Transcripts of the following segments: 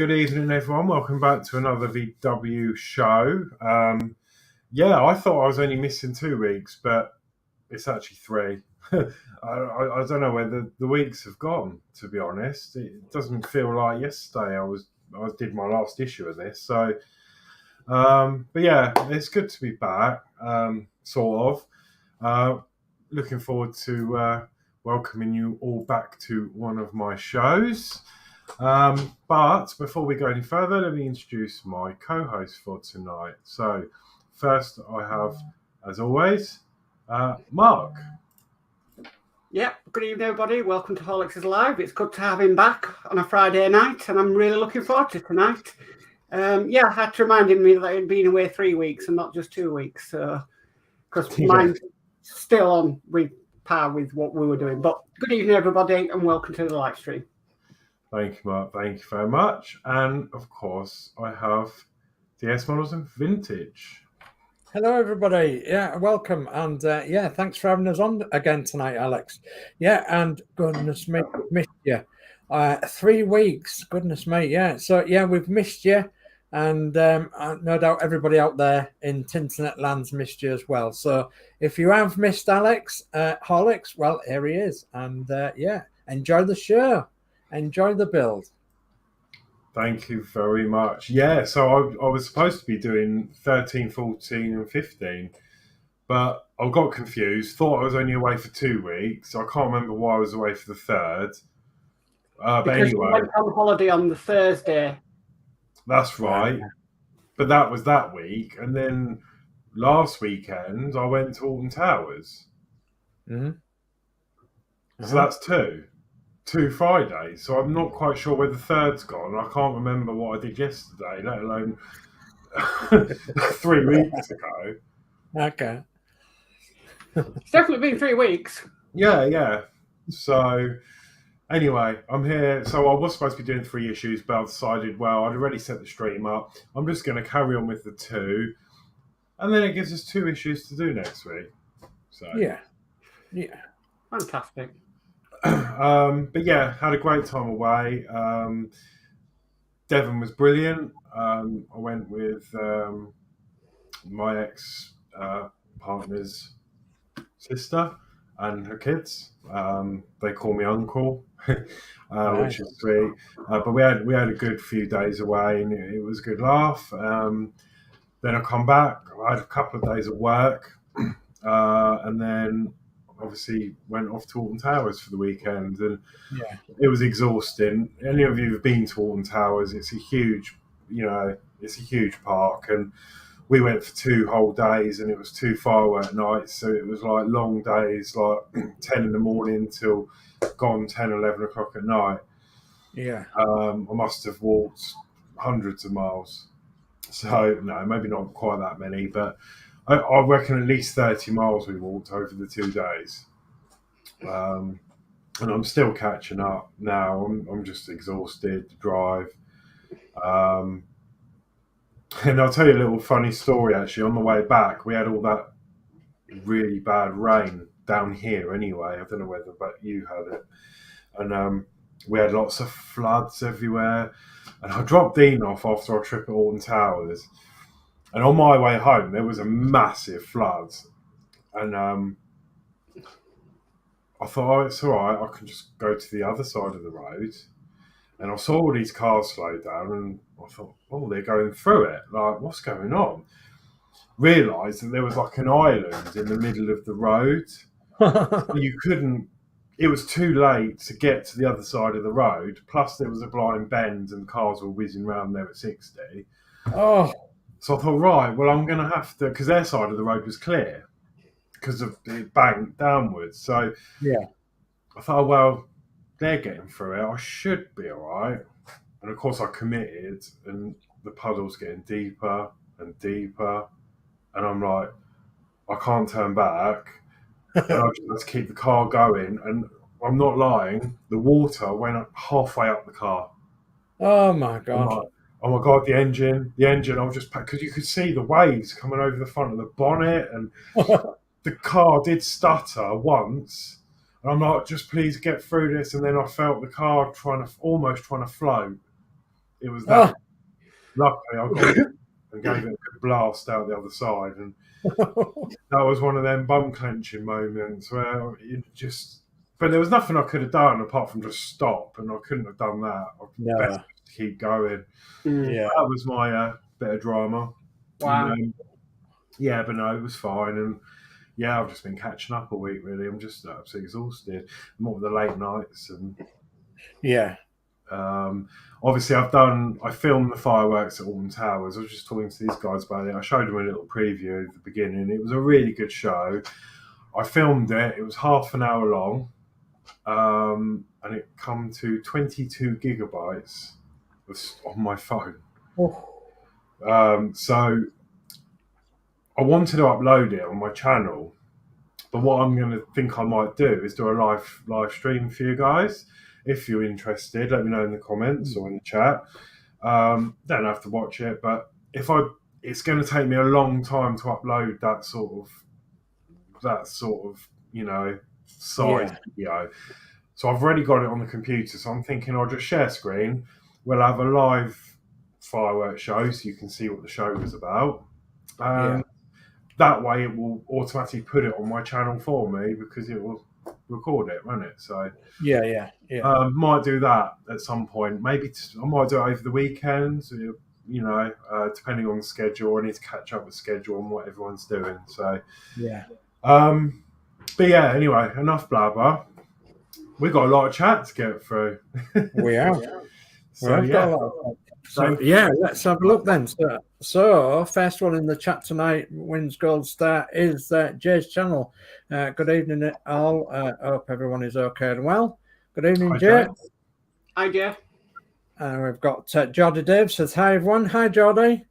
good evening, everyone. Welcome back to another VW show. I thought I was only missing 2 weeks, but it's actually 3. I don't know where the weeks have gone, to be honest. It doesn't feel like yesterday I did my last issue of this. So, but yeah, it's good to be back, sort of. Looking forward to welcoming you all back to one of my shows. But before we go any further, let me introduce my co-host for tonight. So first I have, as always, Mark. Yeah, good evening, everybody. Welcome to Horlixs Live. It's good to have him back on a Friday night, and I'm really looking forward to tonight. I had to remind me that he'd been away 3 weeks and not just 2 weeks, because mine's still on with par with what we were doing. But good evening, everybody, and welcome to the live stream. Thank you, Mark. Thank you very much. And of course, I have DS Models and Vintage. Hello, everybody. Yeah, welcome. And thanks for having us on again tonight, Alex. Yeah, and goodness me, missed you. 3 weeks, goodness me. Yeah, so yeah, we've missed you. And no doubt everybody out there in Tinternet land's missed you as well. So if you have missed Alex, Horlixs, well, here he is. And enjoy the show. Enjoy the build. Thank you very much. Yeah, so I was supposed to be doing 13, 14 and 15, but I got confused. Thought I was only away for 2 weeks. I can't remember why I was away for the third. But because anyway, you went on holiday on the Thursday. That's right. But that was that week. And then last weekend, I went to Alton Towers. Mm-hmm. So that's 2 Fridays, so I'm not quite sure where the third's gone. I can't remember what I did yesterday, let alone 3 weeks ago. Okay. It's definitely been 3 weeks. Yeah. So, anyway, I'm here. So I was supposed to be doing 3 issues, but I decided, well, I'd already set the stream up. I'm just going to carry on with the 2. And then it gives us 2 issues to do next week. So Yeah. Fantastic. But yeah, had a great time away. Devon was brilliant. I went with my ex partner's sister and her kids. They call me uncle, which is sweet. But we had a good few days away, and it was a good laugh. Then I come back. I had a couple of days of work, and then obviously went off to Alton Towers for the weekend, and it was exhausting. Any of you who've been to Alton Towers, it's a huge park, and we went for 2 whole days, and it was 2 firework nights, so it was like long days, like 10 in the morning till gone 10, 11 o'clock at night. I must have walked hundreds of miles, so no, maybe not quite that many, but I reckon at least 30 miles we walked over the 2 days. And I'm still catching up now. I'm just exhausted to drive. And I'll tell you a little funny story, actually. On the way back, we had all that really bad rain down here anyway. I don't know whether but you had it. And we had lots of floods everywhere. And I dropped Dean off after our trip at Alton Towers. And on my way home, there was a massive flood. And I thought, oh, it's all right. I can just go to the other side of the road. And I saw all these cars slow down, and I thought, oh, they're going through it. Like, what's going on? Realised that there was like an island in the middle of the road. You couldn't. It was too late to get to the other side of the road. Plus, there was a blind bend, and cars were whizzing around there at 60. Oh. So I thought, right, well, I'm going to have to, because their side of the road was clear because of it banked downwards. So I thought, well, they're getting through it. I should be all right. And of course, I committed, and the puddle's getting deeper and deeper. And I'm like, I can't turn back. And I just let's keep the car going. And I'm not lying, the water went up halfway up the car. Oh, my God. Oh my God, the engine, I was just, because you could see the waves coming over the front of the bonnet, and the car did stutter once. And I'm like, just please get through this. And then I felt the car almost trying to float. It was that. Luckily, I got it and gave it a good blast out the other side, and that was one of them bum clenching moments where you just. But there was nothing I could have done apart from just stop, and I couldn't have done that. Best to keep going. Yeah, that was my bit of drama. Wow. Yeah, but no, it was fine, and yeah, I've just been catching up a week. Really, I'm just absolutely exhausted. More with the late nights and yeah. Obviously, I filmed the fireworks at Alton Towers. I was just talking to these guys about it. I showed them a little preview at the beginning. It was a really good show. I filmed it. It was half an hour long, and it come to 22 gigabytes on my phone. So I wanted to upload it on my channel, but what I'm going to think I might do is do a live stream for you guys. If you're interested, let me know in the comments or in the chat. Don't have to watch it, but it's going to take me a long time to upload that sort of size video. So I've already got it on the computer. So I'm thinking I'll just share screen. We'll have a live fireworks show so you can see what the show was about. That way it will automatically put it on my channel for me because it will record it, won't it? So yeah. Might do that at some point. Maybe I might do it over the weekend. Depending on the schedule. I need to catch up with schedule and what everyone's doing. So yeah. But yeah. Anyway, enough blabber. We've got a lot of chat to get through. We have. So yeah, let's have a look then. So first one in the chat tonight wins gold star is Jay's channel. Good evening all. Hope everyone is okay and well. Good evening, Jay. Hi, Jay. We've got Geordie Dave says hi everyone. Hi, Geordie.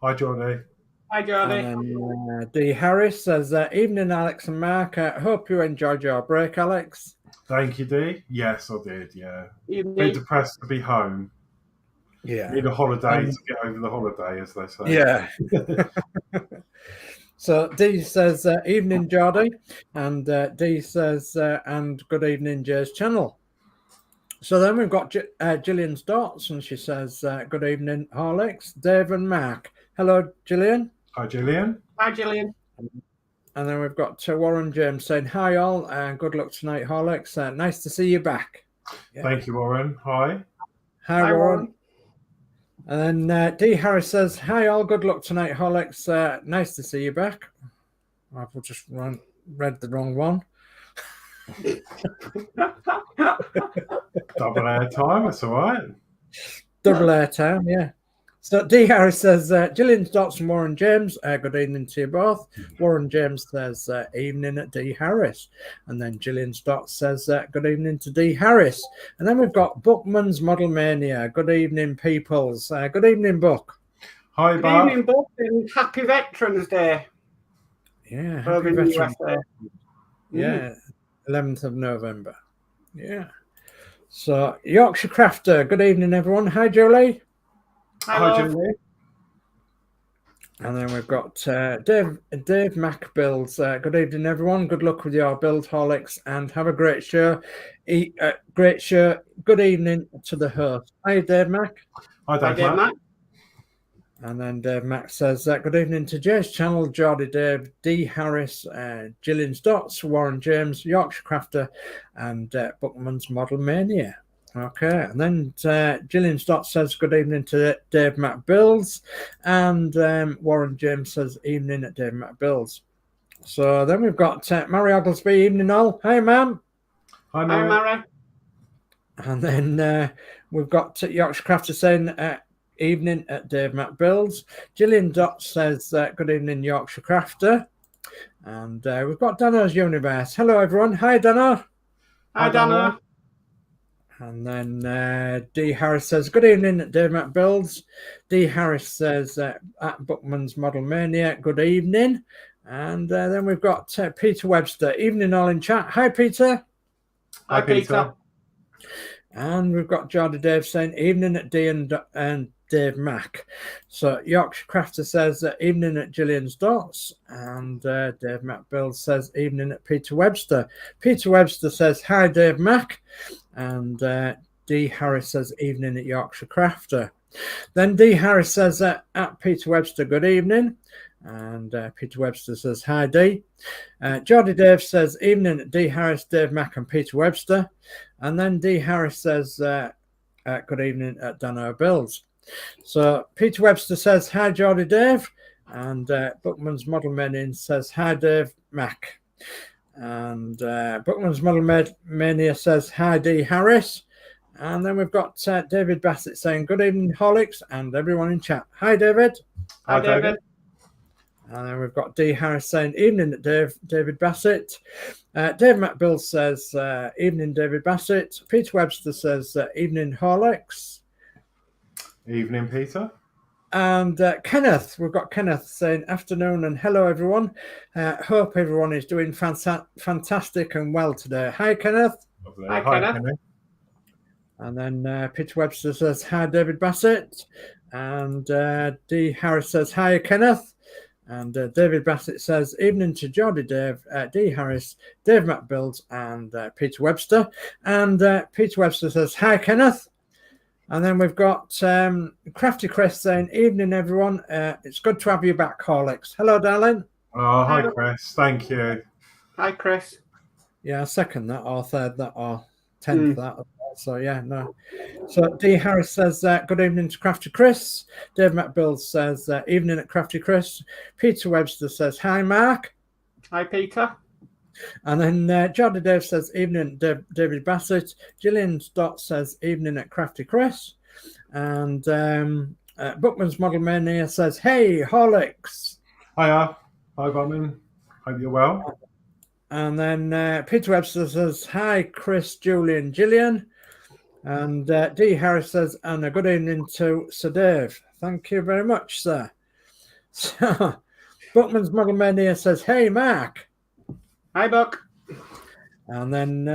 Hi, Geordie. Hi, Geordie. And D Harris says evening, Alex and Mark. Hope you enjoyed your break, Alex. Thank you, D. Yes, I did. Yeah, Evening. Bit depressed to be home. Yeah, Need a holiday to get over the holiday, as they say. Yeah. So D says evening, Geordie, and D says and good evening, Jay's channel. So then we've got Gillian Dotz, and she says good evening, Horlixs, Dave and Mark. Hello, Gillian. Hi, Gillian. Hi, Gillian. And then we've got Warren James saying hi all, and good luck tonight, Horlixs. Nice to see you back. Yeah. Thank you, Warren. Hi. Hi, Warren. And then D Harris says hi all, good luck tonight, Horlixs. Nice to see you back. I've just read the wrong one. Double air time, that's all right. Double air time, yeah. So D Harris says, Gillian Dotz and Warren James, good evening to you both. Warren James says, evening at D Harris. And then Gillian Dotz says, good evening to D Harris. And then we've got Bookman's Model Mania. Good evening, peoples. Good evening, Book. Hi, Good evening, Book, and happy Veterans Day. Yeah, happy Veterans Day. Yeah, 11th of November. Yeah. So, Yorkshire Crafter, good evening, everyone. Hi, Jolie. Hi, Jolie. And then we've got Dave Mac Builds. Good evening, everyone. Good luck with your build, Horlicks, and have a great show. Great show. Good evening to the host. Hi, Dave Mac. Hi, Dave Mac. And then Dave Mac says, good evening to Jay's channel, Geordie Dave, D Harris, Gillian Dotz, Warren James, Yorkshire Crafter, and Bookman's Model Mania. Okay, and then Gillian Dotz says, good evening to Dave Mac Builds, and Warren James says, evening at Dave Mac Builds. So then we've got Mary Oglesby, evening all. Hi, ma'am. Hi, Mary. Hi, Mary. And then we've got Yorkshire Crafter saying, evening at Dave Mac Builds. Gillian Dotz says, good evening, Yorkshire Crafter. And we've got Danno's Universe. Hello, everyone. Hi, Danno. Hi, Danno. And then D Harris says, good evening at Dave Mac Builds. D Harris says, at Bookman's Model Mania, good evening. And then we've got Peter Webster. Evening all in chat. Hi, Peter. Hi, Peter. And we've got Geordie Dave saying, evening at D and Dave Mac. So Yorkshire Crafter says, evening at Gillian's Dotz. And Dave Mac Builds says, evening at Peter Webster. Peter Webster says, hi, Dave Mac. And D Harris says, evening at Yorkshire Crafter. Then D. Harris says at Peter Webster, good evening. And Peter Webster says, hi, D. Geordie Dave says, evening at D. Harris, Dave Mack and Peter Webster. And then D. Harris says, good evening at Danno Builds. So Peter Webster says, hi, Geordie Dave. And Bookman's Model Mania says, hi, Dave Mack. And Bookman's Model Mania says, hi, D. Harris. And then we've got David Bassett saying, good evening, Horlixs, and everyone in chat. Hi, David. Hi, David. And then we've got D. Harris saying, evening at David Bassett. Dave Matt Bill says, evening, David Bassett. Peter Webster says, evening, Horlixs. Evening, Peter. And Kenneth, we've got Kenneth saying, afternoon and hello, everyone. Hope everyone is doing fantastic and well today. Hi, Kenneth. Lovely. Hi, Kenneth. And then Peter Webster says, hi, David Bassett. And D. Harris says, hi, Kenneth. And David Bassett says, evening to Geordie Dave, D. Harris, Dave Matt Builds, and Peter Webster. And Peter Webster says, hi, Kenneth. And then we've got Crafty Chris saying, evening, everyone. It's good to have you back, Horlixs. Hello, darling. Oh, hi, Chris. Thank you. Hi, Chris. Yeah, second that, or third that, or 10th that. So, yeah, no. So, D. Harris says, good evening to Crafty Chris. Dave Matt Builds says, evening at Crafty Chris. Peter Webster says, hi, Mark. Hi, Peter. And then Geordie Dave says, evening, David Bassett. Gillian Dotz says, evening at Crafty Chris. And Bookman's Model Mania says, hey, Horlixs. Hiya. Hi, Bobbin. Hope you're well. And then Peter Webster says, hi, Chris, Julian, Gillian. And D. Harris says, and a good evening to Sir Dave. Thank you very much, sir. So, Bookman's Model Mania says, hey, Mark. Hi, Buck. And then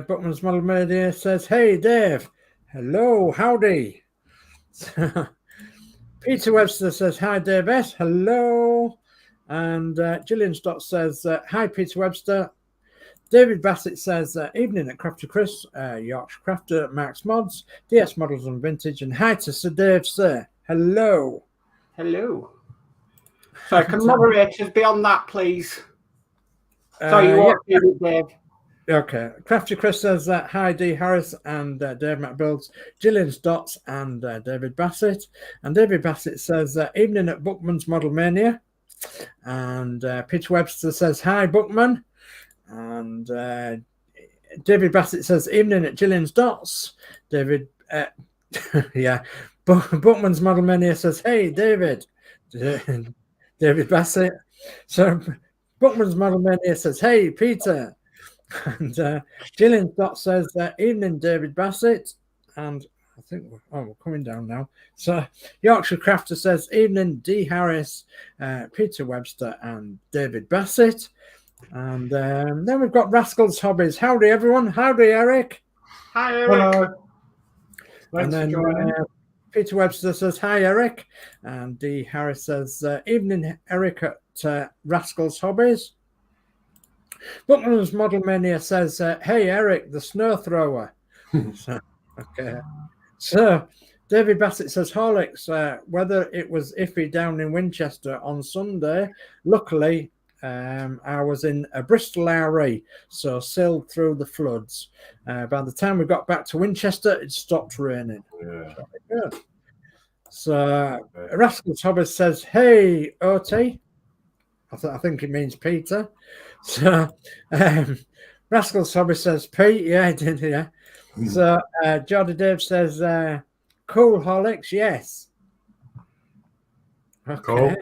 Bookman's Model Mania says, hey, Dave. Hello, howdy. So, Peter Webster says, hi, Dave S. Hello. And Gillian Stott says, hi, Peter Webster. David Bassett says, evening at Crafty Chris, Yorkshire Crafter, Mark's Modz, DS Models and Vintage, and hi to Sir Dave, sir. Hello. Hello. So, can moderators be on that, please? Sorry, you walked in, Dave. Okay. Crafty Chris says, hi, D. Harris and Dave Matt Builds, Gillian Dotz and David Bassett. And David Bassett says, evening at Bookman's Model Mania. And Peter Webster says, hi, Bookman. And David Bassett says, evening at Gillian's Dots. David, yeah. Bookman's Model Mania says, hey, David. David Bassett. So Bookman's Model Mania says, hey, Peter. And Gillian's Dots says, evening, David Bassett. And I think we're coming down now. So Yorkshire Crafter says, evening, D. Harris, Peter Webster, and David Bassett. And then we've got Rascals Hobbies. Howdy, everyone. Howdy, Eric. Hi, Eric. Hello. And then Peter Webster says, hi, Eric. And D. Harris says, evening, Eric at Rascals Hobbies. Bookman's Model Mania says, hey, Eric, the snow thrower. So, okay. So David Bassett says, Horlixs, whether it was iffy down in Winchester on Sunday, luckily, I was in a Bristol RE, so sailed through the floods. By the time we got back to Winchester, it stopped raining. Yeah. Good. So Rascals Hobbes says, hey, OT. I think it means Peter. So Rascals Hobbes says, Pete. Yeah, I did, yeah. So Geordie Dave says, cool, Horlixs, yes. Okay. Cool.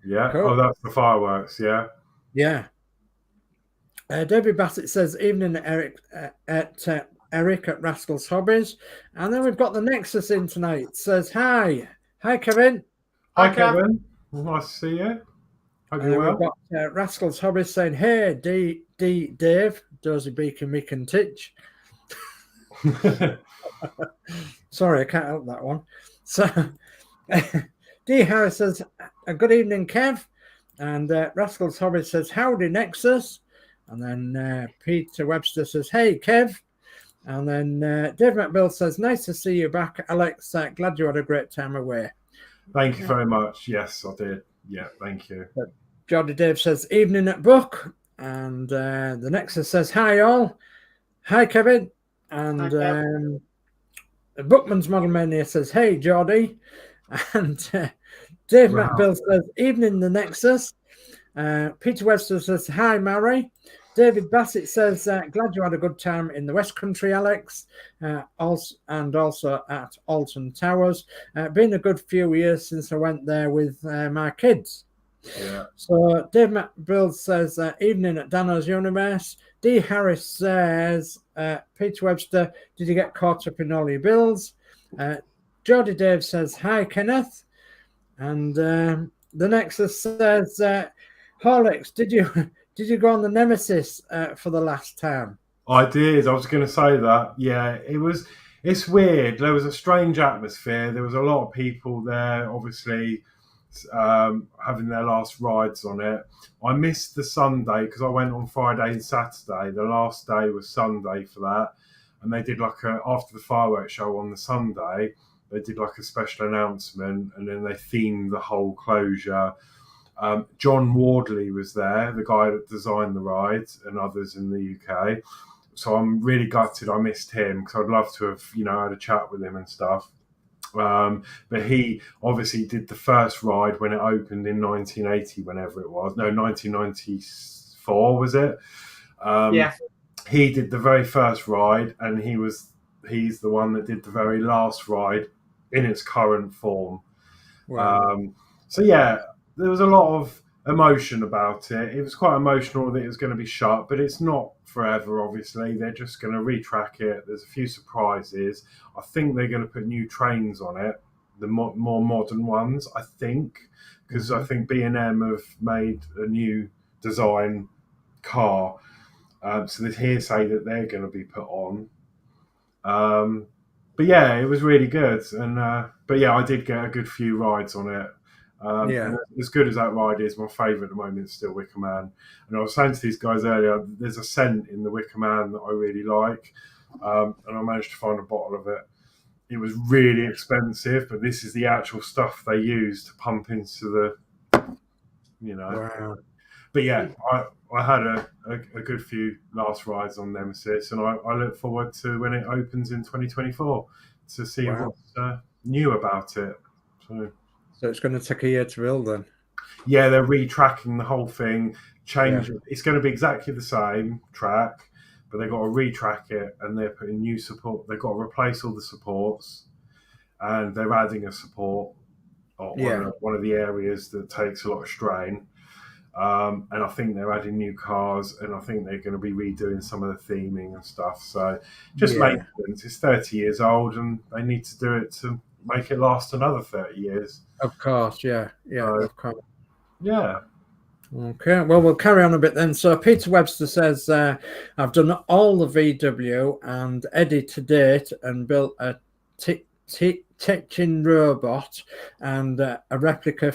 Yeah. Cool. Oh, that's the fireworks. Yeah. Yeah. David Bassett says, evening, Eric at Eric at Rascals Hobbies. And then we've got the Nexus in tonight. It says, hi. Hi, Kevin. Hi, Kevin. Nice to see you. Hope you're well. We've got Rascals Hobbies saying, hey, Dave, Dozy Beacon, Mick and Titch. Sorry, I can't help that one. So, D. Harris says, good evening, Kev. And Rascals Hobby says, howdy, Nexus. And then Peter Webster says, hey, Kev. And then Dave McBill says, nice to see you back, Alex. Glad you had a great time away. Thank you very much. Yes, I did. Yeah, thank you. Geordie Dave says, evening at Buck. And the Nexus says, hi all. Hi, Kevin. And the Bookman's Model Mania says, hey, Geordie. And Dave McBill says, evening, the Nexus. Peter Webster says, hi, Mary. David Bassett says, glad you had a good time in the West Country, Alex, also at Alton Towers. Been a good few years since I went there with my kids. Yeah. So Dave McBill says, evening at Danno's Universe. D. Harris says, Peter Webster, did you get caught up in all your bills? Geordie Dave says, hi, Kenneth. And the Nexus says, Horlixs, did you go on the Nemesis for the last time? I did. I was going to say that. Yeah, it's weird. There was a strange atmosphere. There was a lot of people there, obviously, having their last rides on it. I missed the Sunday because I went on Friday and Saturday. The last day was Sunday for that. And they did after the fireworks show on the Sunday, they did a special announcement, and then they themed the whole closure. John Wardley was there, the guy that designed the rides, and others in the UK. So I'm really gutted I missed him, because I'd love to have, had a chat with him and stuff. But he obviously did the first ride when it opened in 1980, whenever it was. No, 1994 was it? Yeah. He did the very first ride, and he's the one that did the very last ride in its current form. Wow. So yeah, there was a lot of emotion about it. It was quite emotional that it was going to be shut, but it's not forever, obviously. They're just going to retrack it. There's a few surprises. I think they're going to put new trains on it, the more modern ones, I think, because I think B&M have made a new design car. So there's hearsay that they're going to be put on. But yeah, it was really good. And but yeah, I did get a good few rides on it. And as good as that ride is, my favourite at the moment is still Wicker Man. And I was saying to these guys earlier, there's a scent in the Wicker Man that I really like, and I managed to find a bottle of it. It was really expensive, but this is the actual stuff they use to pump into the, Wow. But yeah, I had a good few last rides on Nemesis, and I look forward to when it opens in 2024 to see what's new about it. So it's going to take a year to build then? Yeah, they're retracking the whole thing, changing. Yeah. It's going to be exactly the same track, but they've got to retrack it, and they're putting new support. They've got to replace all the supports, and they're adding a support on one of the areas that takes a lot of strain. And I think they're adding new cars, and I think they're going to be redoing some of the theming and stuff. So just maintenance. It's 30 years old, and they need to do it to make it last another 30 years. Of course, of course. Yeah. Okay, well, we'll carry on a bit then. So Peter Webster says, I've done all the VW and Eddie to date and built a teaching robot and a replica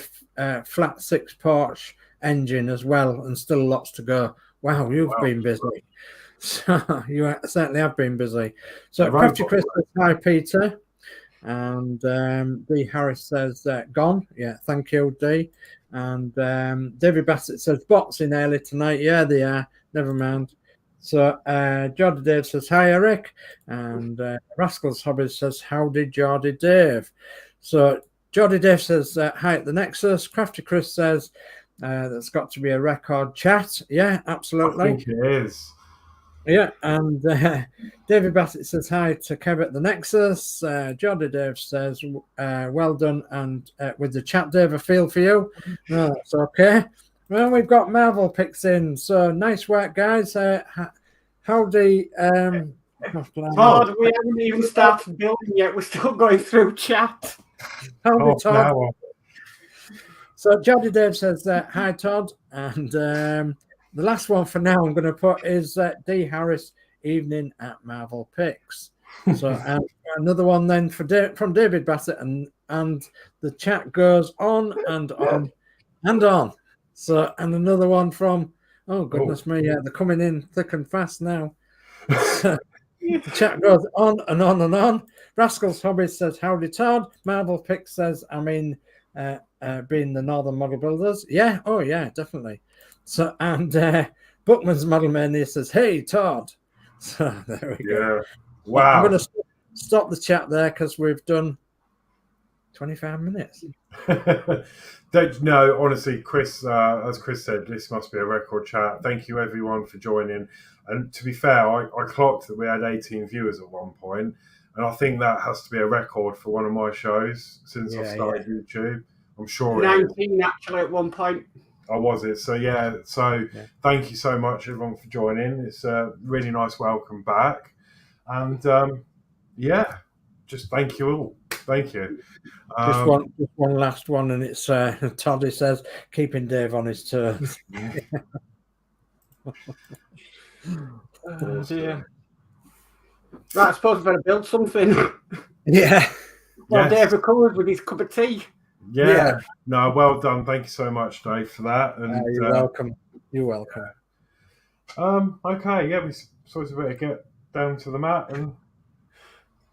flat six Porsche engine as well, and still lots to go. Wow, you've been busy. So you certainly have been busy. So Crafty Chris says, hi, Peter. And D. Harris says, gone. Yeah, thank you, D. And David Bassett says, bots in early tonight. Yeah, they are. Never mind. So Geordie Dave says, hi, Eric. And Rascals Hobbies says, howdy, Geordie Dave. So Geordie Dave says, hi at the Nexus. Crafty Chris says, that's got to be a record chat. Yeah, absolutely. I think it is. Yeah, and David Bassett says hi to Kev at the Nexus. Geordie Dave says, well done, and with the chat, Dave, I feel for you. No, it's okay. Well, we've got Marvel picks in, so nice work, guys. Howdy. Todd, we haven't even started building yet. We're still going through chat. Howdy, Todd. So Geordie Dave says, hi, Todd, and the last one for now I'm going to put is D. Harris, evening at Marvel Picks. So another one then from David Bassett, and the chat goes on and on and on. So, and another one from, oh goodness me, yeah, they're coming in thick and fast now. The chat goes on and on and on. Rascal's Hobby says, howdy Todd. Marvel Pick says, I mean, being the Northern Model Builders. Yeah, oh yeah, definitely. So, and Bookman's Model Mania says, hey Todd. So there we go. Wow. I'm going to stop the chat there because we've done 25 minutes. No, honestly, Chris, as Chris said, this must be a record chat. Thank you everyone for joining. And to be fair, I clocked that we had 18 viewers at one point, and I think that has to be a record for one of my shows since I started YouTube. I'm sure 19 actually at one point. Oh, was it? So yeah. Thank you so much everyone for joining. It's a really nice welcome back, and just thank you all. Thank you. Just one last one, and it's Toddy says, keeping Dave on his toes. Oh dear. Right, I suppose we better build something. Yeah. Well, Dave recovered with his cup of tea. Yeah. No, well done. Thank you so much, Dave, for that. And you're welcome. You're welcome. Okay, yeah, we sort of better get down to the mat and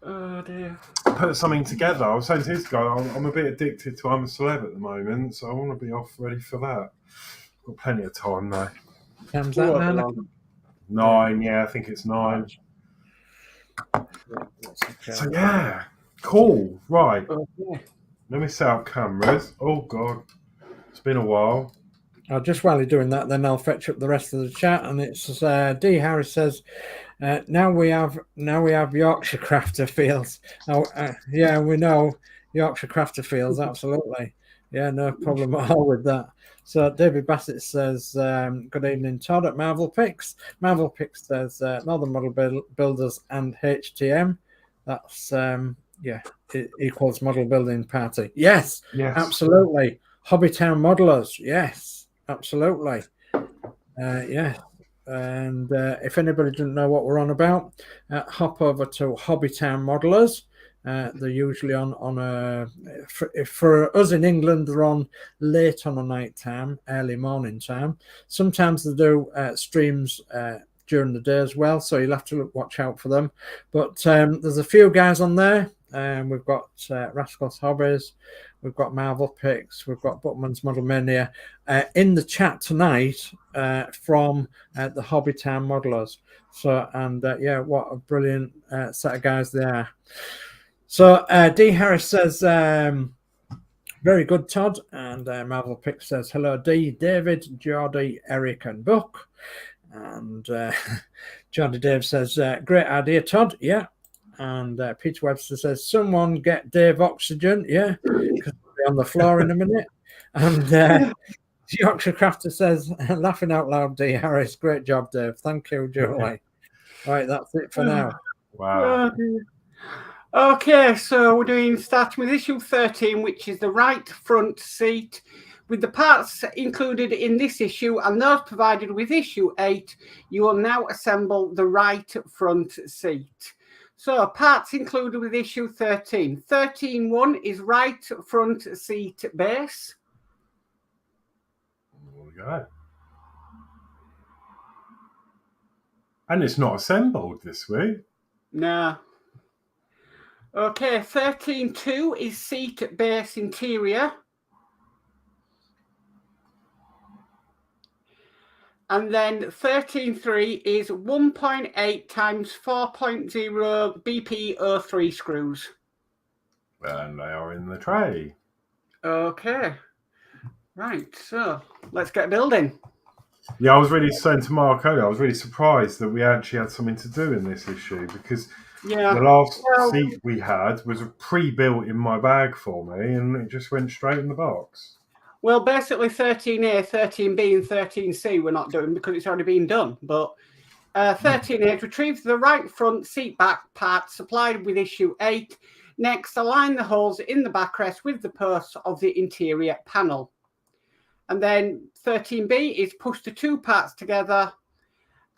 oh dear, put something together. I was saying to this guy, I'm a bit addicted to I'm a Celeb at the moment, so I want to be off ready for that. Got plenty of time though. Time's that now? 9, yeah, I think it's 9. So yeah, cool. Right. Okay. Let me set up cameras. Oh god, it's been a while. Just while you're doing that, then I'll fetch up the rest of the chat. And it's D. Harris says, now we have Yorkshire Crafter fields. Oh, yeah, we know Yorkshire Crafter fields, absolutely. Yeah, no problem at all with that. So David Bassett says, good evening, Todd at Marvel Picks. Marvel Picks says, Northern Model Builders and HTM. That's, it equals Model Building Party. Yes, absolutely. Hobbytown Modelers, yes. Absolutely. Yeah. And if anybody doesn't know what we're on about, hop over to Hobbytown Modelers. They're usually on a for us in England, they're on late on a night time, early morning time. Sometimes they do streams during the day as well, so you'll have to watch out for them. But there's a few guys on there. We've got Rascal's Hobbies, we've got Marvel Picks, we've got Bookman's Model Mania in the chat tonight from the Hobbytown Modelers. So, and what a brilliant set of guys they are. So, D. Harris says, very good, Todd. And Marvel Picks says, hello, D, David, Geordie, Eric, and Buck. And Geordie Dave says, great idea, Todd. Yeah. And Peter Webster says, someone get Dave oxygen. Yeah, because he'll be on the floor in a minute. And Yorkshire Crafter says, laughing out loud, D. Harris, great job, Dave. Thank you, Julie. Right, that's it for now. Wow. Okay, so we're starting with issue 13, which is the right front seat. With the parts included in this issue and those provided with issue 8, you will now assemble the right front seat. So, parts included with issue 13. 13.1 is right front seat base. There we go. And it's not assembled this week. No. Okay, 13.2 is seat base interior. And then 13.3 is 1.8 times 4.0 BP03 screws. And they are in the tray. Okay. Right, so let's get building. Yeah, I was really saying to Mark earlier, I was really surprised that we actually had something to do in this issue because the last seat we had was pre-built in my bag for me and it just went straight in the box. Well, basically 13A, 13B and 13C we're not doing because it's already been done. But 13A retrieves the right front seat back part supplied with issue 8. Next, align the holes in the backrest with the posts of the interior panel. And then 13B is push the two parts together.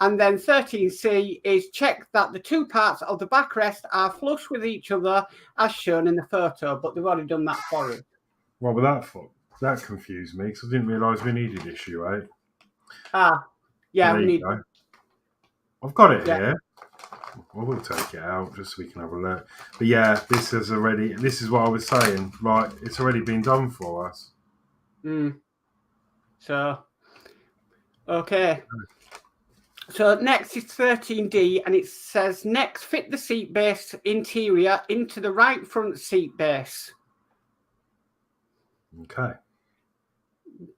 And then 13C is check that the two parts of the backrest are flush with each other as shown in the photo. But they've already done that for us. What was that for? That confused me because I didn't realise we needed issue 8. Yeah, we need. I've got it here. I will take it out just so we can have a look. But yeah, this is what I was saying. Right, it's already been done for us. So, okay. So next is 13D, and it says, next, fit the seat base interior into the right front seat base. Okay.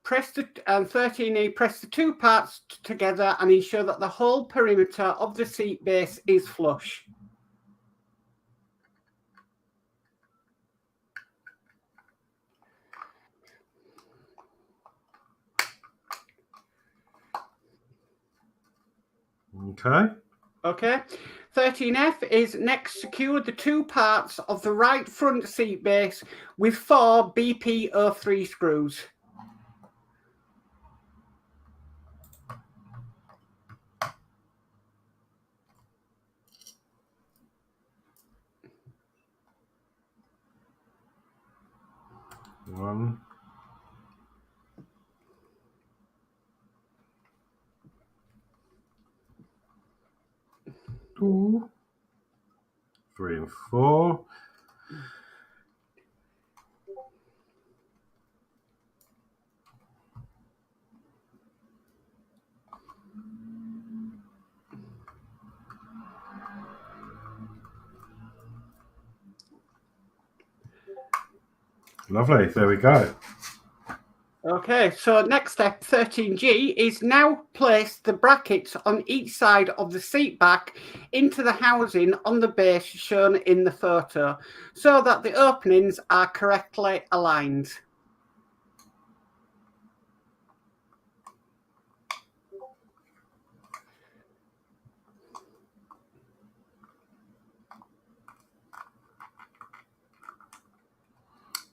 Press the 13E, press the two parts together and ensure that the whole perimeter of the seat base is flush. Okay. Okay. 13F is next, secure the two parts of the right front seat base with 4 BP03 screws. One. 2, 3 and 4. Lovely. There we go. Okay, so next step, 13G, is now place the brackets on each side of the seat back into the housing on the base shown in the photo so that the openings are correctly aligned.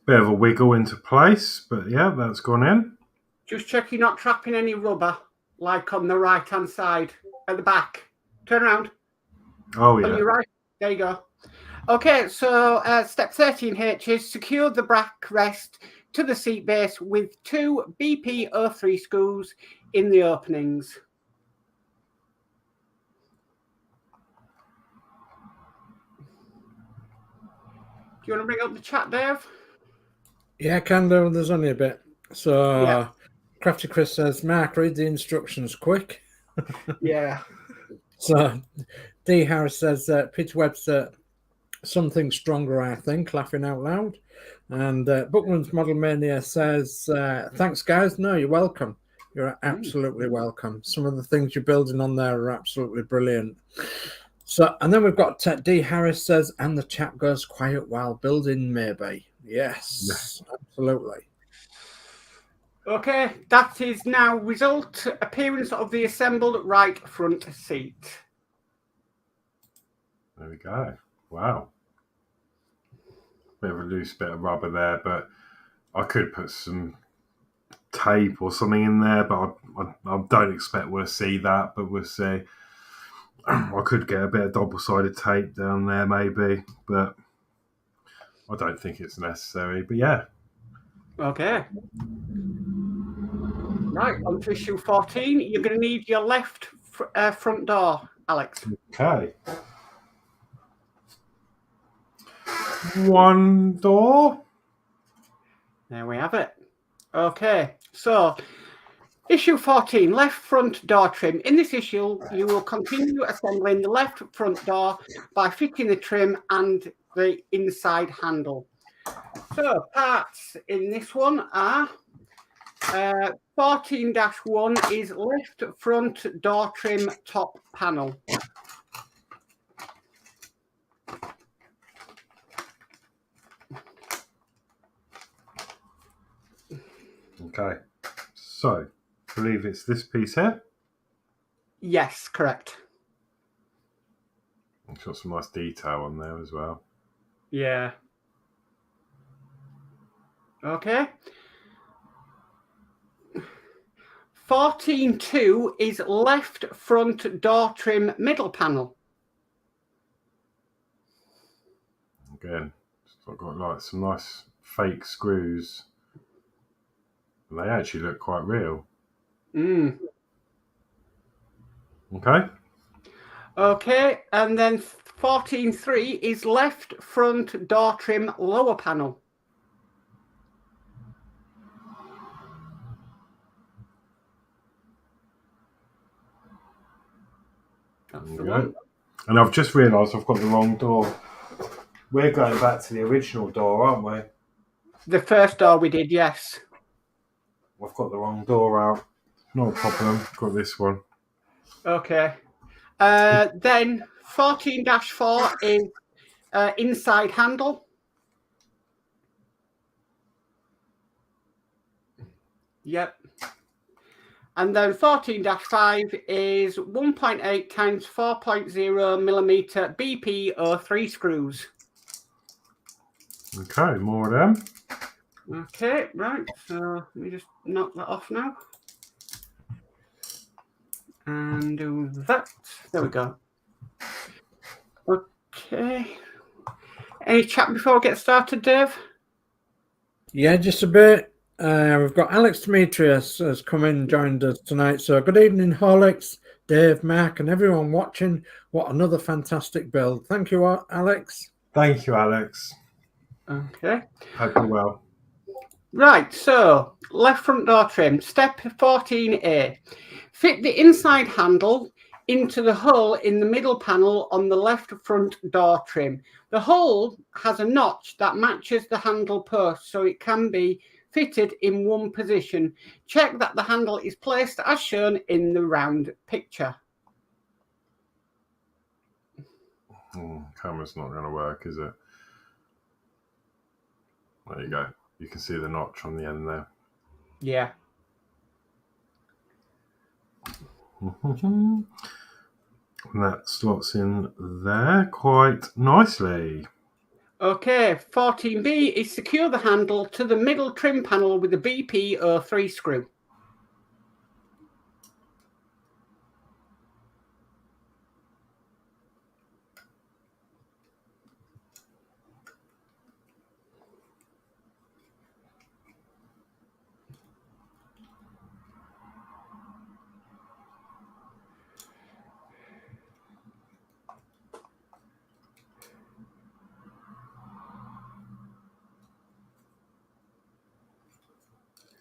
Bit of a wiggle into place, but yeah, that's gone in. Just check you're not trapping any rubber, like on the right-hand side at the back. Turn around. Oh, yeah. On your right. There you go. Okay, so step 13H is secure the backrest to the seat base with 2 BP03 screws in the openings. Do you want to bring up the chat, Dave? Yeah, can do. There's only a bit. So, Yeah. Crafty Chris says, Mark, read the instructions quick. Yeah. So, D. Harris says, Peter Webster, something stronger, I think, laughing out loud. And Bookman's Model Mania says, thanks, guys. No, you're welcome. You're absolutely welcome. Some of the things you're building on there are absolutely brilliant. So, and then we've got D. Harris says, and the chat goes quiet while building, maybe. Yes, absolutely. Okay, that is now result appearance of the assembled right front seat. There we go. Wow. Bit of a loose bit of rubber there, but I could put some tape or something in there, but I don't expect we'll see that, but we'll see. I could get a bit of double-sided tape down there maybe, but I don't think it's necessary. But yeah. Okay. Right, on to issue 14. You're going to need your left front door, Alex. Okay. One door. There we have it. Okay, so issue 14, left front door trim. In this issue, you will continue assembling the left front door by fitting the trim and the inside handle. So parts in this one are 14-1 is left front door trim top panel. Okay, so I believe it's this piece here. Yes, correct. It's got some nice detail on there as well. Yeah. Okay. 14-2 is left front door trim middle panel. Again, I've got like some nice fake screws. And they actually look quite real. Okay. Okay, and then 14.3 is left front door trim lower panel. That's the one. And I've just realised I've got the wrong door. We're going back to the original door, aren't we? The first door we did, yes. I've got the wrong door out. Not a problem. Got this one. Okay. Then 14-4 is inside handle. Yep. And then 14-5 is 1.8 times 4.0 millimeter BP03 screws. Okay, more of them. Okay, right. So let me just knock that off now. And do that. There we go. Okay. Any chat before we get started, Dave? Yeah, just a bit. We've got Alex Demetrius has come in and joined us tonight. So good evening, Horlixs, Dave, Mark, and everyone watching. What another fantastic build. Thank you, Alex. Thank you, Alex. Okay. Hope you're well. Right, so left front door trim, step 14A. Fit the inside handle into the hole in the middle panel on the left front door trim. The hole has a notch that matches the handle post, so it can be fitted in one position. Check that the handle is placed as shown in the round picture. Camera's not going to work, is it? There you go. You can see the notch on the end there. Yeah. And that slots in there quite nicely. Okay, 14B is secure the handle to the middle trim panel with a BP03 screw.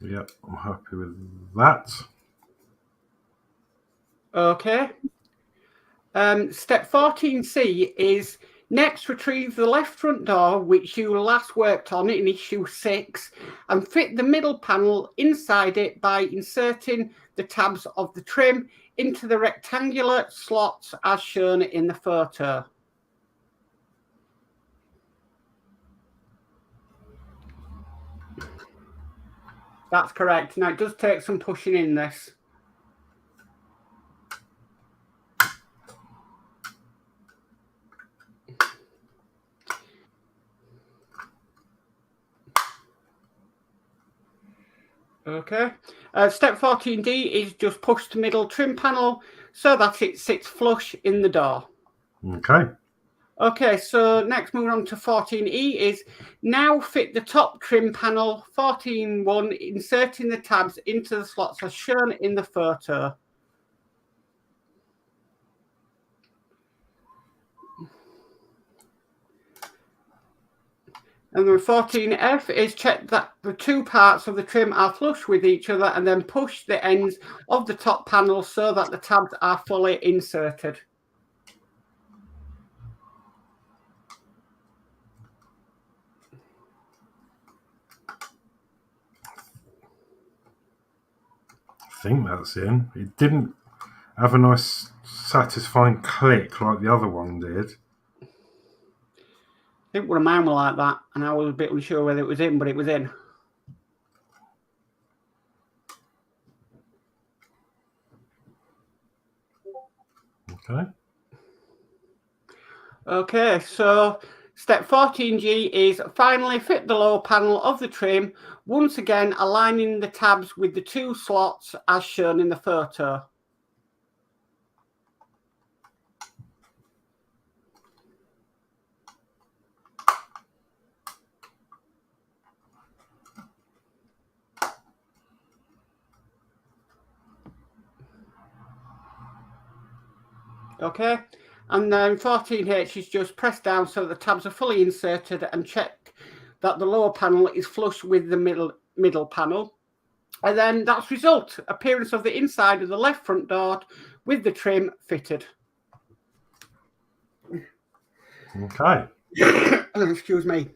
Yep, I'm happy with that. Okay. Step 14C is next retrieve the left front door, which you last worked on in issue 6, and fit the middle panel inside it by inserting the tabs of the trim into the rectangular slots as shown in the photo. That's correct. Now, it does take some pushing in this. Okay. Step 14D is just push the middle trim panel so that it sits flush in the door. Okay. Okay, so next moving on to 14E is now fit the top trim panel, 14.1, inserting the tabs into the slots as shown in the photo. And then 14F is check that the two parts of the trim are flush with each other and then push the ends of the top panel so that the tabs are fully inserted. I think that's in. It didn't have a nice satisfying click like the other one did. I think one of mine were like that, and I was a bit unsure whether it was in, but it was in. Okay. Okay, so step 14G is finally fit the lower panel of the trim, once again aligning the tabs with the two slots as shown in the photo. Okay, And then 14H is just press down so the tabs are fully inserted and check that the lower panel is flush with the middle panel. And then that's result. Appearance of the inside of the left front door with the trim fitted. Okay. Excuse me.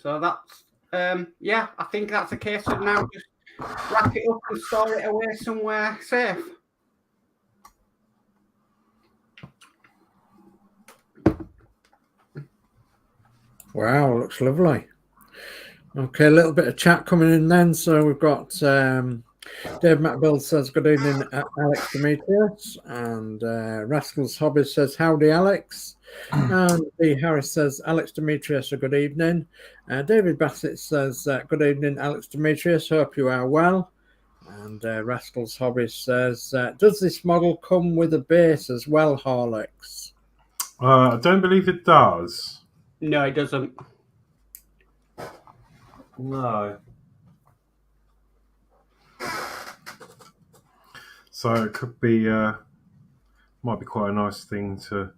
So that's, yeah, I think that's a case of now just wrap it up and store it away somewhere safe. Wow, looks lovely. Okay, a little bit of chat coming in then. So we've got Dave McBill says, good evening, Alex Demetrius. And Rascals Hobby says, howdy, Alex. And D. Harris says, Alex Demetrius, a good evening. David Bassett says, good evening, Alex Demetrius. Hope you are well. And Rascals Hobby says, does this model come with a base as well, Horlixs? I don't believe it does. No, it doesn't. No. So it could be, might be quite a nice thing to.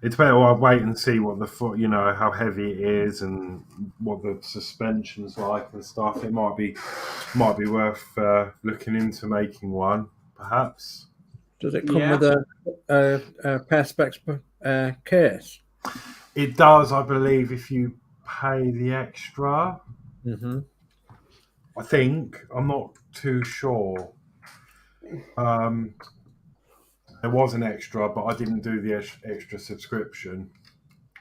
It's better. I'll wait and see what the foot, you know, how heavy it is and what the suspension's like and stuff. It might be worth looking into making one, perhaps. Does it come with a Perspex case? It does, I believe, if you pay the extra. Mm-hmm. I think. I'm not too sure. There was an extra, but I didn't do the extra subscription.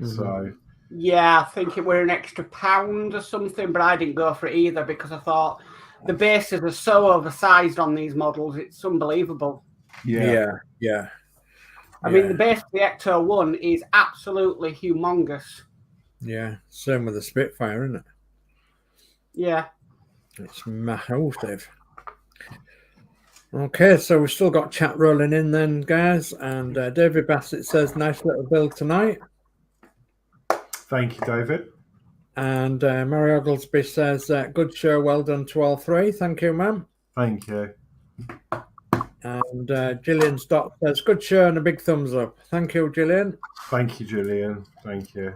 Mm-hmm. So yeah, I think it were an extra £1 or something, but I didn't go for it either because I thought the bases are so oversized on these models. It's unbelievable. Yeah. I mean, the base of the Ecto 1 is absolutely humongous. Yeah, same with the Spitfire, isn't it? Yeah. It's massive. Okay, so we've still got chat rolling in then, guys. And David Bassett says, nice little build tonight. Thank you, David. And Mary Oglesby says, good show, well done to all three. Thank you, ma'am. Thank you. And Gillian Dotz says, good show and a big thumbs up. Thank you, Gillian. Thank you, Gillian. Thank you.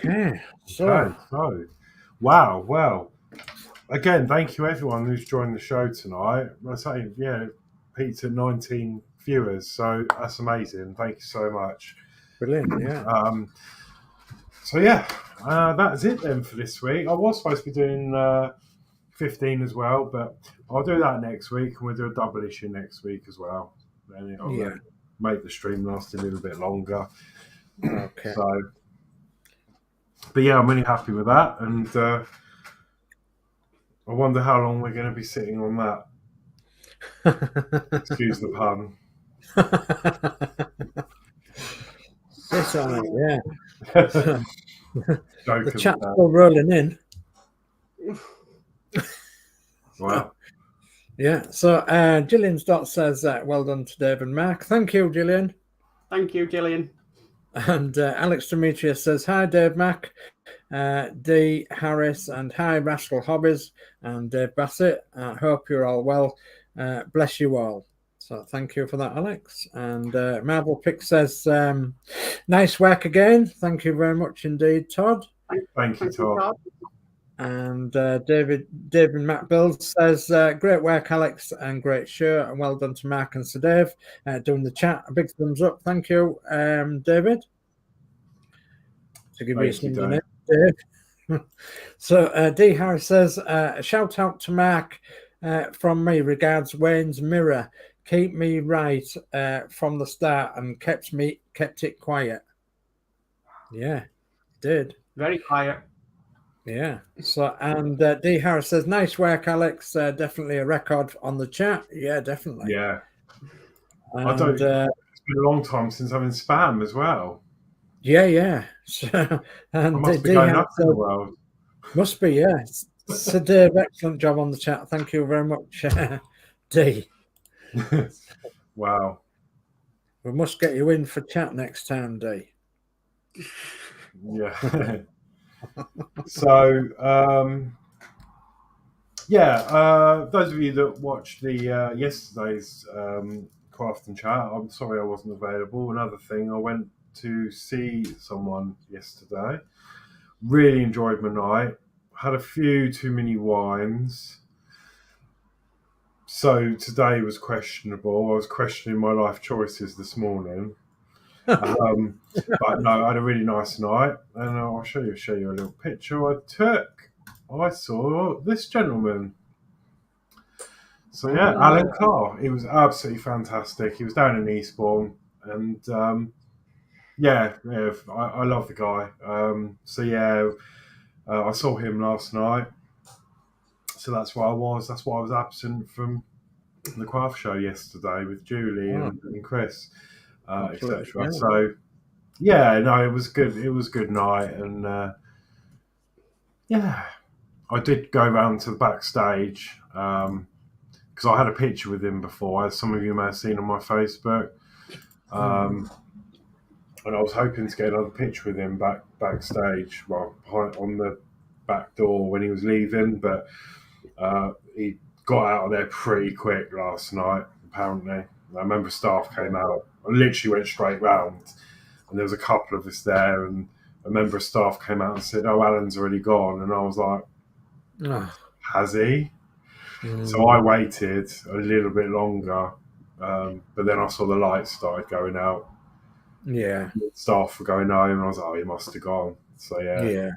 Okay, so wow, well, again, thank you everyone who's joined the show tonight. I say, yeah, peaked at 19 viewers, so that's amazing. Thank you so much. Brilliant, yeah. So yeah, that's it then for this week. I was supposed to be doing 15 as well, but I'll do that next week, and we'll do a double issue next week as well. Then it'll make the stream last a little bit longer. Okay. So, but yeah, I'm really happy with that, and I wonder how long we're going to be sitting on that. Excuse the pun. Sit on it, yeah. The chat's still rolling in. Wow. Yeah, so Gillian Dotz says, well done to Dave and Mark. Thank you, Gillian. Thank you, Gillian. And Alex Demetrius says, hi, Dave Mac, D. Harris, and hi, Rascal Hobbies, and Dave Bassett. I hope you're all well. Bless you all. So thank you for that, Alex. And Marvel Pick says, nice work again. Thank you very much indeed, Todd. Thank you, Todd. And David Matt Builds says, great work, Alex, and great show. And well done to Mark and Sir Dave doing the chat. A big thumbs up. Thank you, David. To give you something, Dave. So D. Harris says, shout out to Mark from me. Regards, Wayne's Mirror. Keep me right from the start and kept it quiet. Yeah, did. Very quiet. Yeah. So, and D. Harris says, nice work, Alex. Definitely a record on the chat. Yeah, definitely. Yeah. And, it's been a long time since I've been spam as well. Yeah. So, and I must be going up in the world. Must be, yeah. So, Dave, excellent job on the chat. Thank you very much, D. Wow. We must get you in for chat next time, D. Yeah. So, Yeah, those of you that watched the yesterday's craft and chat, I'm sorry I wasn't available. Another thing, I went to see someone yesterday. Really enjoyed my night. Had a few too many wines. So today was questionable. I was questioning my life choices this morning. But no, I had a really nice night, and I'll show you a little picture I took. I saw this gentleman. So yeah, Alan Carr. He was absolutely fantastic. He was down in Eastbourne, and I love the guy. I saw him last night. So that's why I was. That's why I was absent from the craft show yesterday with Julie and Chris, etc. Yeah. So yeah, no, it was good. It was a good night, and I did go round to the backstage because I had a picture with him before, as some of you may have seen on my Facebook, and I was hoping to get another picture with him backstage, on the back door when he was leaving, but he got out of there pretty quick last night. Apparently, a member of staff came out. I literally went straight round, and there was a couple of us there, and a member of staff came out and said, "Oh, Alan's already gone," and I was like, "Has he?" So I waited a little bit longer, but then I saw the lights started going out. Yeah, Staff were going home, and I was like, "Oh, he must have gone." So yeah,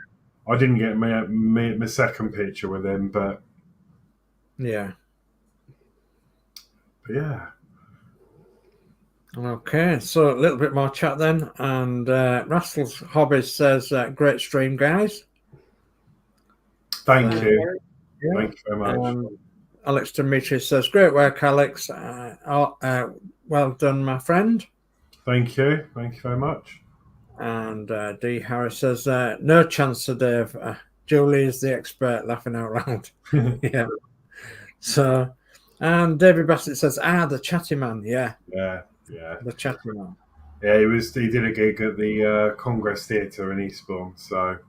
I didn't get my second picture with him, but yeah. Okay, so a little bit more chat then, and Russell's Hobbies says, "Great stream, guys." Thank you. Yeah. Thank you very much. Alex Demetrius says, "Great work, Alex. Well done, my friend." Thank you. Thank you very much. And D. Harris says, "No chance, Sir Dave. Julie is the expert," laughing out loud. Yeah. So, and David Bassett says, "The chatty man." Yeah. The chatty man. Yeah, he did a gig at the Congress Theatre in Eastbourne. So,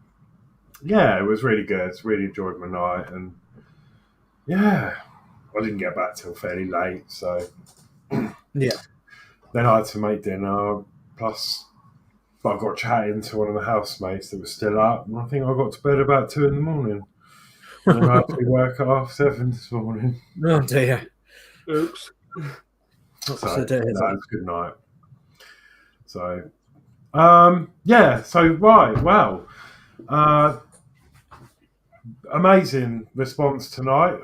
yeah, it was really good. Really enjoyed my night, and yeah, I didn't get back till fairly late. So, yeah. Then I had to make dinner. Plus, I got chatting to one of the housemates that was still up, and I think I got to bed about 2 a.m. And I had to work at 7:30 this morning. Oh dear! Oops. So that was a good night. So, amazing response tonight.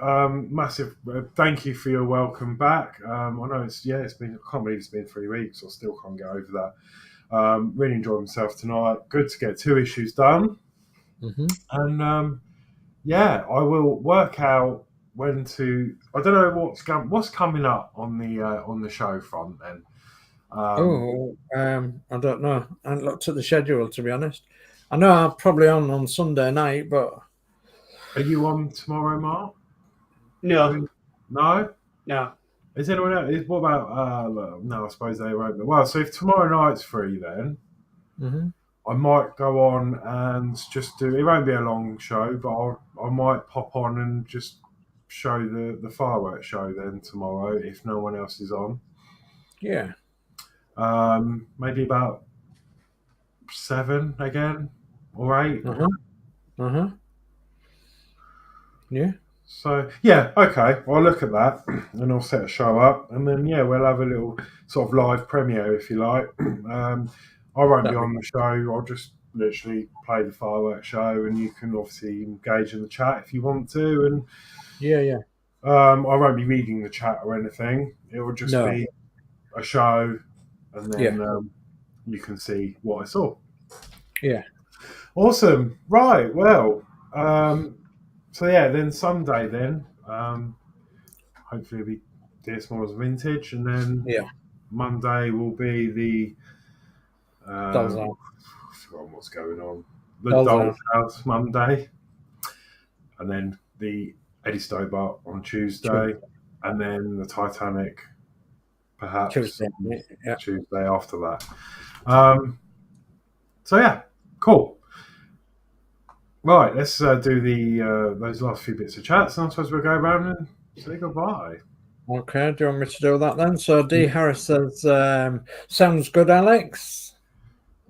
Massive thank you for your welcome back. I know it's been, I can't believe it's been 3 weeks. I still can't get over that. Really enjoyed myself tonight. Good to get 2 issues done. And I will work out when to. I don't know what's coming up on the show front then. I don't know. I haven't looked at the schedule, to be honest. I know I'm probably on Sunday night, but are you on tomorrow, Mark? No. No. Is anyone else? What about? No, I suppose they won't be. Well, so if tomorrow night's free, then I might go on and just do. It won't be a long show, but I might pop on and just show the fireworks show then tomorrow if no one else is on. Yeah. Maybe about 7 again or 8. Yeah. So okay. I'll look at that and I'll set a show up, and then we'll have a little sort of live premiere if you like. I won't be on the show. I'll just literally play the fireworks show, and you can obviously engage in the chat if you want to. And I won't be reading the chat or anything. It will just be a show, and then you can see what I saw. Yeah. Awesome. Right. Well. Then Sunday. Then hopefully it'll be DS Models Vintage, and then Monday will be the. Doll's House. I forgot what's going on. The Doll's House Monday, and then the Eddie Stobart on Tuesday, and then the Titanic perhaps Tuesday after that. Cool. Right, let's do the those last few bits of chats, and I suppose we'll go around and say goodbye. Okay, do you want me to do that then? So D. Harris says, sounds good, Alex.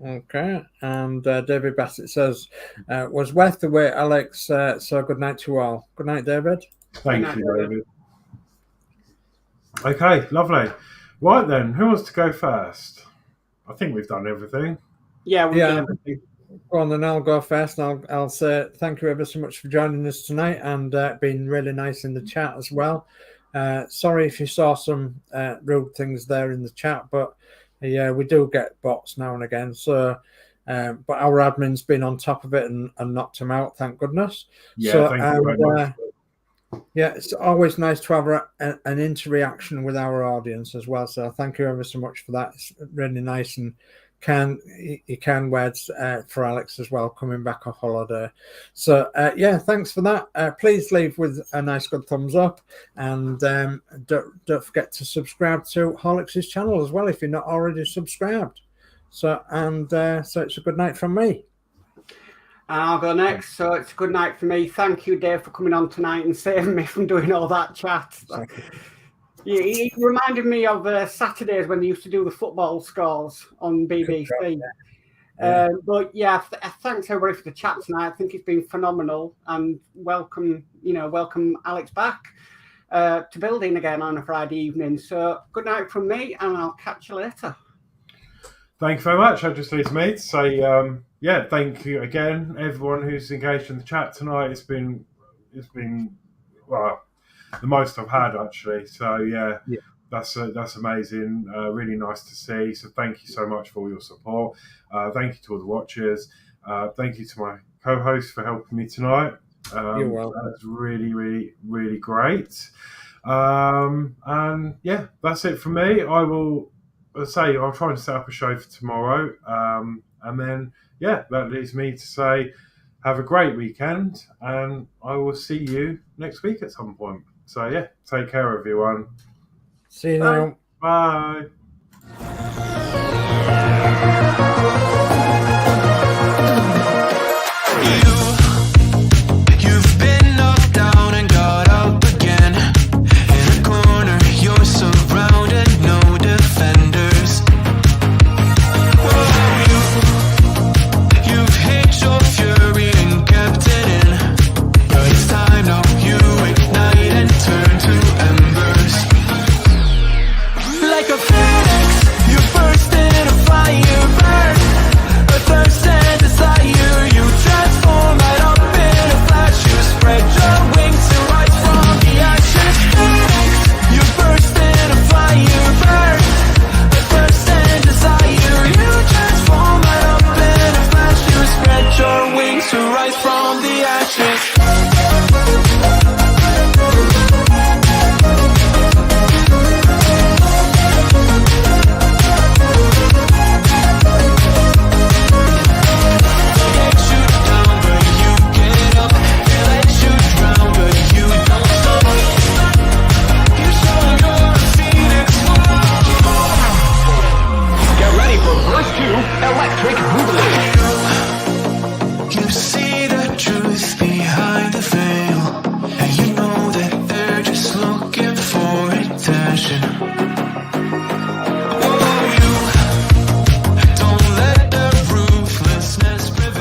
Okay, and David Bassett says, was worth the wait, Alex. So good night to you all. Good night, David. Thank you, David. Okay, lovely. Right then, who wants to go first? I think we've done everything. Yeah, we've done everything. Go on, then I'll go first, and I'll say thank you ever so much for joining us tonight, and being really nice in the chat as well. Sorry if you saw some rude things there in the chat, but yeah, we do get bots now and again. So, but our admin's been on top of it and knocked them out, thank goodness. Yeah, so, thank you very much. Yeah, it's always nice to have an interaction with our audience as well. So thank you ever so much for that. It's really nice, and you can words for Alex as well, coming back off holiday. So yeah, thanks for that. Please leave with a nice good thumbs up, and don't forget to subscribe to Horlixs' channel as well if you're not already subscribed. So so it's a good night from me. I'll go next. So it's a good night for me. Thank you, Dave, for coming on tonight and saving me from doing all that chat. He reminded me of Saturdays when they used to do the football scores on BBC. But yeah, thanks everybody for the chat tonight. I think it's been phenomenal, and welcome Alex back to building again on a Friday evening. So good night from me, and I'll catch you later. Thank you very much. That just leaves me to say, yeah, thank you again, everyone who's engaged in the chat tonight. It's been well, the most I've had actually. So yeah. That's amazing. Really nice to see. So thank you so much for all your support. Thank you to all the watchers. Thank you to my co-host for helping me tonight. You're welcome. That's really, really, really great. And yeah, that's it from me. I'll try and set up a show for tomorrow. And then yeah, that leaves me to say have a great weekend, and I will see you next week at some point. So yeah, take care, everyone. See you now. Bye.